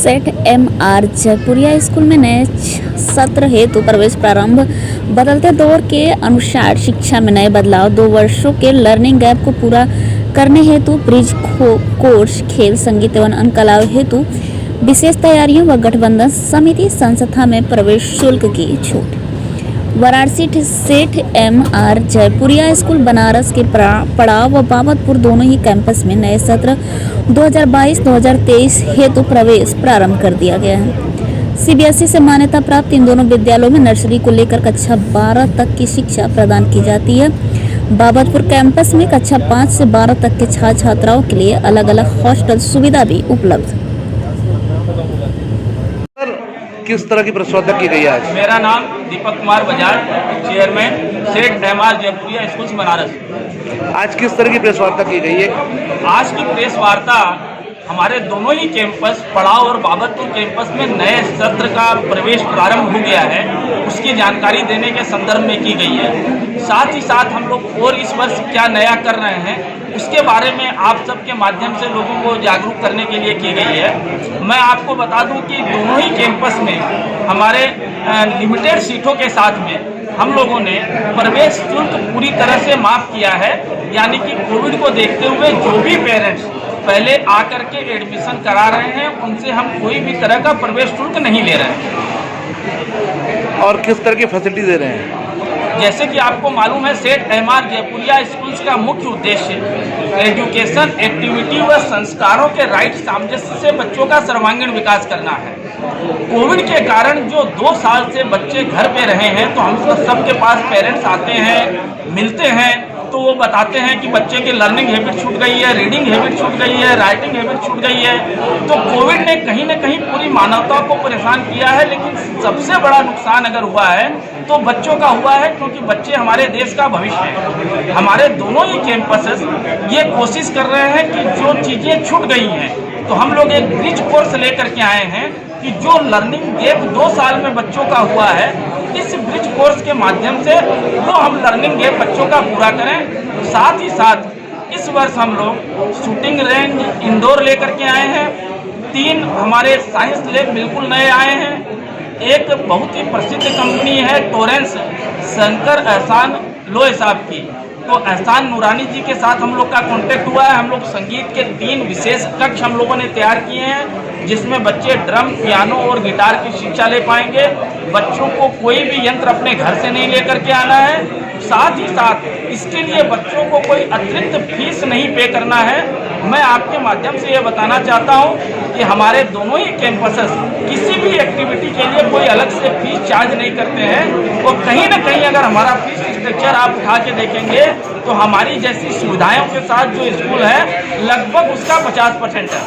सेठ MR. Jaipuria school में नए सत्र हेतु प्रवेश प्रारंभ। बदलते दौर के अनुसार शिक्षा में नए बदलाव। 2 वर्षों के लर्निंग गैप को पूरा करने हेतु ब्रिज कोर्स, खेल, संगीत एवं अन्य कलाओं हेतु विशेष तैयारियों व गठबंधन समिति संस्था में प्रवेश शुल्क की छूट। वाराणसी सेठ एम.आर. जयपुरिया स्कूल बनारस के पड़ाव व बाबतपुर दोनों ही कैंपस में नए सत्र 2022-2023 हेतु प्रवेश प्रारंभ कर दिया गया है। सीबीएसई से मान्यता प्राप्त इन दोनों विद्यालयों में नर्सरी को लेकर कक्षा 12 तक की शिक्षा प्रदान की जाती है। बाबतपुर कैंपस में कक्षा 5 से 12 तक के छात्र छात्राओं के लिए अलग अलग हॉस्टल सुविधा भी उपलब्ध। किस तरह की प्रतिस्पर्धा की गई है आज? मेरा नाम दीपक कुमार बजाज, चेयरमैन सेठ एम.आर. जयपुरिया स्कूल बनारस। आज किस तरह की प्रेस वार्ता की गई है? आज की प्रेस वार्ता हमारे दोनों ही कैंपस पड़ाव और बाबतपुर कैंपस में नए सत्र का प्रवेश प्रारंभ हो गया है, उसकी जानकारी देने के संदर्भ में की गई है। साथ ही साथ हम लोग और इस वर्ष क्या नया कर रहे हैं उसके बारे में आप सबके माध्यम से लोगों को जागरूक करने के लिए की गई है। मैं आपको बता दूं कि दोनों ही कैंपस में हमारे लिमिटेड सीटों के साथ में हम लोगों ने प्रवेश शुल्क पूरी तरह से माफ़ किया है। यानी कि कोविड को देखते हुए जो भी पेरेंट्स पहले आकर के एडमिशन करा रहे हैं उनसे हम कोई भी तरह का प्रवेश शुल्क नहीं ले रहे हैं। और किस तरह की फैसिलिटी दे रहे हैं? जैसे कि आपको मालूम है, सेठ एम.आर. जयपुरिया स्कूल्स का मुख्य उद्देश्य एजुकेशन, एक्टिविटी व संस्कारों के राइट सामंजस्य से बच्चों का सर्वांगीण विकास करना है। कोविड के कारण जो 2 साल से बच्चे घर पे रहे हैं, तो हम सबके पास पेरेंट्स आते हैं, मिलते हैं, तो वो बताते हैं कि बच्चे की लर्निंग हैबिट छूट गई है, रीडिंग हैबिट छूट गई है, राइटिंग हैबिट छूट गई है। तो कोविड ने कहीं ना कहीं पूरी मानवता को परेशान किया है, लेकिन सबसे बड़ा नुकसान अगर हुआ है तो बच्चों का हुआ है, क्योंकि बच्चे हमारे देश का भविष्य है। हमारे दोनों ही कैंपसेस ये कोशिश कर रहे हैं कि जो चीज़ें छूट गई हैं, तो हम लोग एक ब्रिज कोर्स लेकर के आए हैं कि जो लर्निंग गैप 2 साल में बच्चों का हुआ है, इस ब्रिज कोर्स के माध्यम से वो हम लर्निंग गैप बच्चों का पूरा करें। साथ ही साथ इस वर्ष हम लोग शूटिंग रेंज इंडोर लेकर के आए हैं। 3 हमारे साइंस लैब बिल्कुल नए आए हैं। एक बहुत ही प्रसिद्ध कंपनी है टोरेंस, शंकर एहसान लोहे साहब की, तो एहसान नूरानी जी के साथ हम लोग का कांटेक्ट हुआ है। हम लोग संगीत के 3 विशेष कक्ष हम लोगों ने तैयार किए हैं, जिसमें बच्चे ड्रम, पियानो और गिटार की शिक्षा ले पाएंगे। बच्चों को कोई भी यंत्र अपने घर से नहीं लेकर के आना है। साथ ही साथ इसके लिए बच्चों को कोई अतिरिक्त फीस नहीं पे करना है। मैं आपके माध्यम से ये बताना चाहता हूँ कि हमारे दोनों ही कैंपसेस किसी भी एक्टिविटी के लिए कोई अलग से फीस चार्ज नहीं करते हैं। और कहीं ना कहीं अगर हमारा फीस स्ट्रक्चर आप उठा के देखेंगे तो हमारी जैसी सुविधाओं के साथ जो स्कूल है लगभग उसका 50% है।